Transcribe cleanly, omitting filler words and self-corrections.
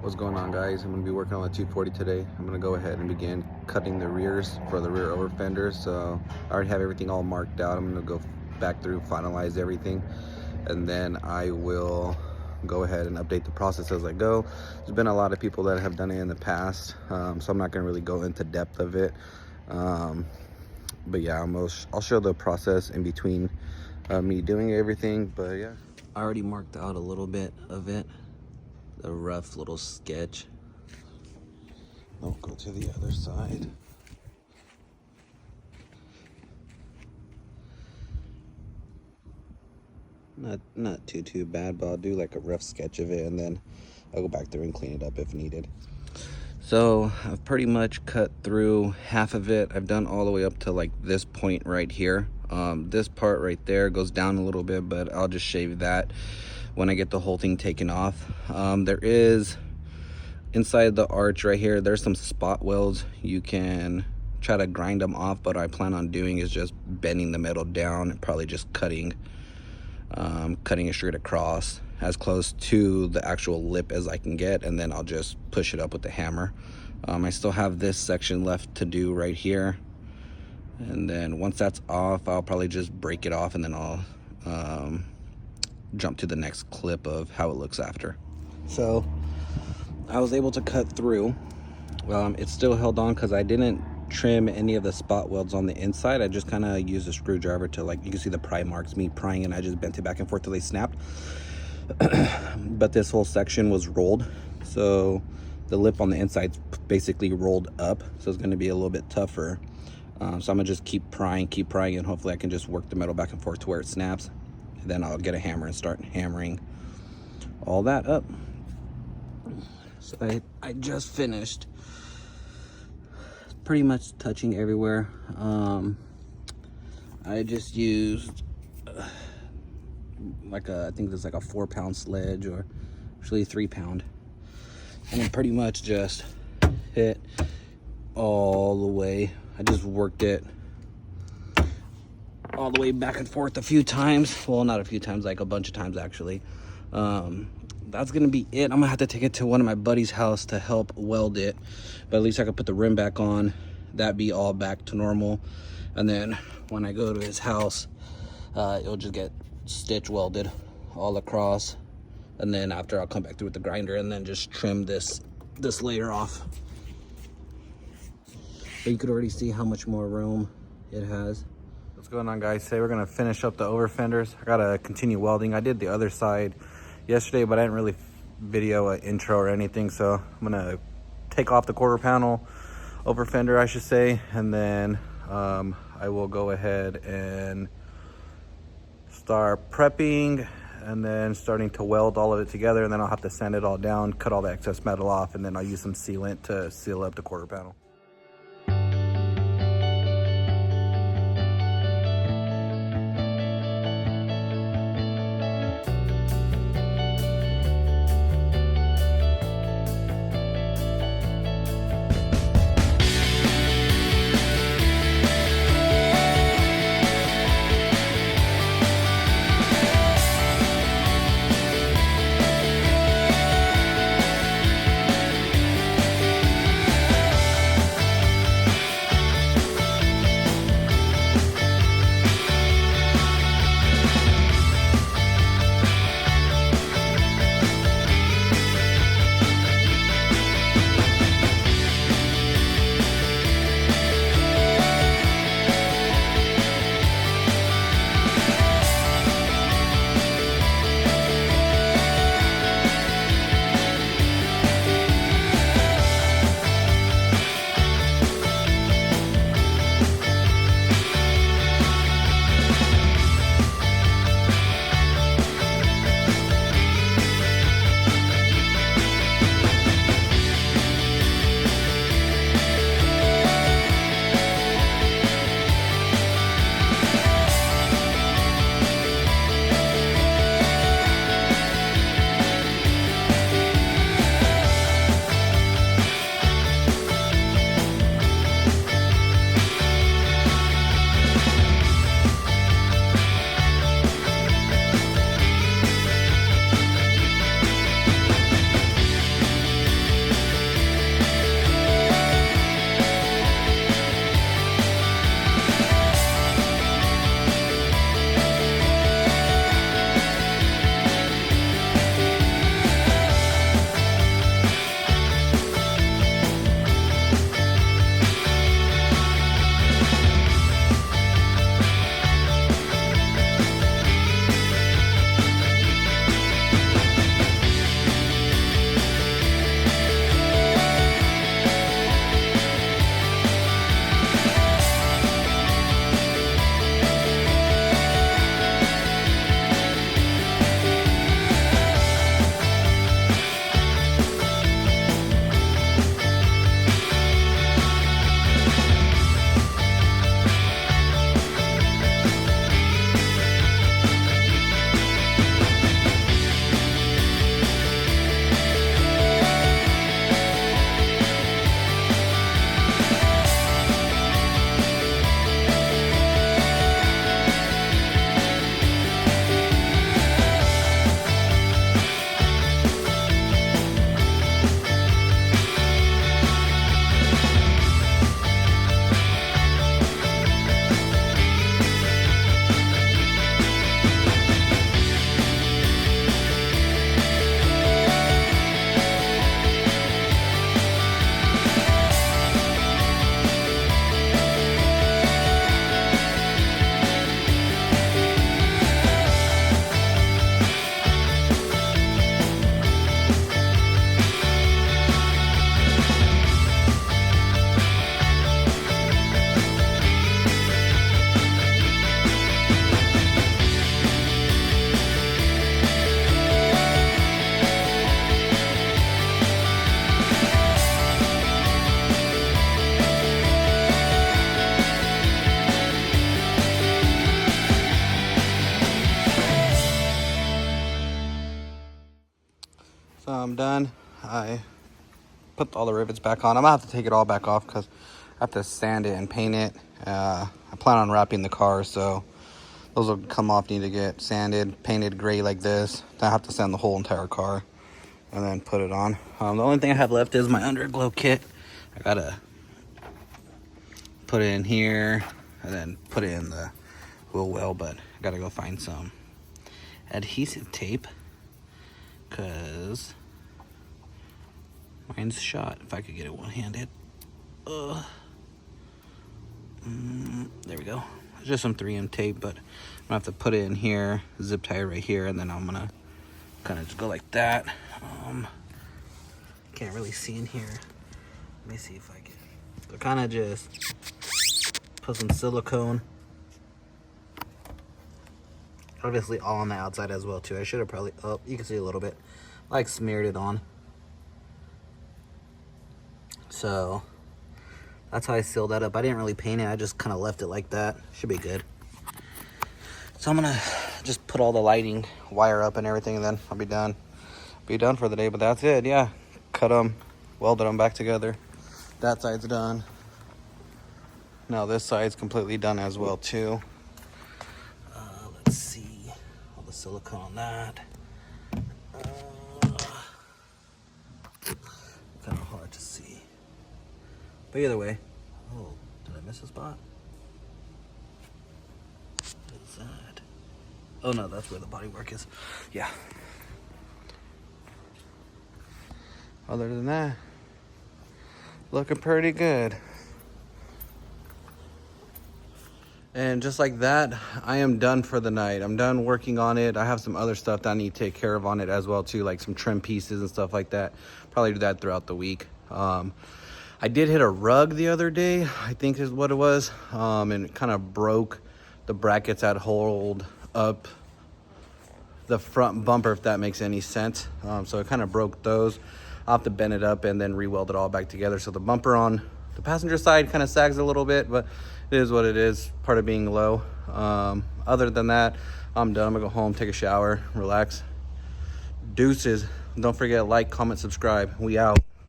What's going on, guys? I'm going to be working on the 240 today. I'm going to go ahead and begin cutting the rears for the rear over fenders. So I already have everything all marked out. I'm going to go back through, finalize everything, and then I will go ahead and update the process as I go. There's been a lot of people that have done it in the past, so I'm not going to really go into depth of it. But yeah, I'll show the process in between me doing everything. But yeah, I already marked out a little bit of it, a rough little sketch. I'll go to the other side. Not too bad, but I'll do like a rough sketch of it, and then I'll go back through and clean it up if needed. So I've pretty much cut through half of it. I've done all the way up to like this point right here. This part right there goes down a little bit, but I'll just shave that when I get the whole thing taken off. There is, inside the arch right here, there's some spot welds. You can try to grind them off, but what I plan on doing is just bending the metal down and probably just cutting it straight across as close to the actual lip as I can get, and then I'll just push it up with the hammer. I still have this section left to do right here, and then once that's off, I'll probably just break it off, and then I'll jump to the next clip of how it looks after. So I was able to cut through. It's still held on because I didn't trim any of the spot welds on the inside. I just kind of used a screwdriver to, like, you can see the pry marks, me prying, and I just bent it back and forth till they snapped. But this whole section was rolled, so the lip on the inside basically rolled up, so it's going to be a little bit tougher. So I'm gonna just keep prying, and hopefully I can just work the metal back and forth to where it snaps. And then I'll get a hammer and start hammering all that up. So I just finished. Pretty much touching everywhere. I just used I think it's like a 4-pound sledge, or actually 3-pound, and then pretty much just hit all the way. I just worked it all the way back and forth a few times. Well, not a few times, like a bunch of times actually. That's gonna be it. I'm gonna have to take it to one of my buddy's house to help weld it, but at least I could put the rim back on, that be all back to normal, and then when I go to his house, it'll just get stitch welded all across, and then after I'll come back through with the grinder and then just trim this layer off. But you could already see how much more room it has. What's going on, guys? Today we're gonna finish up the over fenders. I gotta continue welding. I did the other side yesterday, but I didn't really video an intro or anything, so I'm gonna take off the quarter panel over fender, I should say, and then I will go ahead and start prepping and then starting to weld all of it together, and then I'll have to sand it all down, cut all the excess metal off, and then I'll use some sealant to seal up the quarter panel. So I'm done. I put all the rivets back on. I'm gonna have to take it all back off because I have to sand it and paint it. I plan on wrapping the car, so those will come off, need to get sanded, painted gray like this. Then I have to sand the whole entire car and then put it on. The only thing I have left is my underglow kit. I gotta put it in here and then put it in the wheel well, but I gotta go find some adhesive tape because mine's shot. If I could get it one-handed. There we go. It's just some 3M tape, but I'm gonna have to put it in here, zip tie it right here, and then I'm gonna kind of just go like that. Can't really see in here. Let me see if I can. So kind of just put some silicone. Obviously all on the outside as well too. I should have probably, oh, you can see a little bit, like smeared it on. So that's how I sealed that up. I didn't really paint it. I just kind of left it like that. Should be good. So I'm gonna just put all the lighting wire up and everything, and then I'll be done. Be done for the day, but that's it. Yeah, cut them, welded them back together. That side's done. Now this side's completely done as well too. Let's see, all the silicone on that. Kind of hard to see. But either way, oh, did I miss a spot? What is that? Oh no, that's where the bodywork is. Yeah. Other than that, looking pretty good. And just like that, I am done for the night. I'm done working on it. I have some other stuff that I need to take care of on it as well too, like some trim pieces and stuff like that. Probably do that throughout the week. I did hit a rug the other day, I think is what it was, and it kind of broke the brackets that hold up the front bumper, if that makes any sense. So it kind of broke those. I'll have to bend it up and then re-weld it all back together. So the bumper on the passenger side kind of sags a little bit, but it is what it is, part of being low. Other than that, I'm done. I'm gonna go home, take a shower, relax. Deuces. Don't forget, like, comment, subscribe. We out.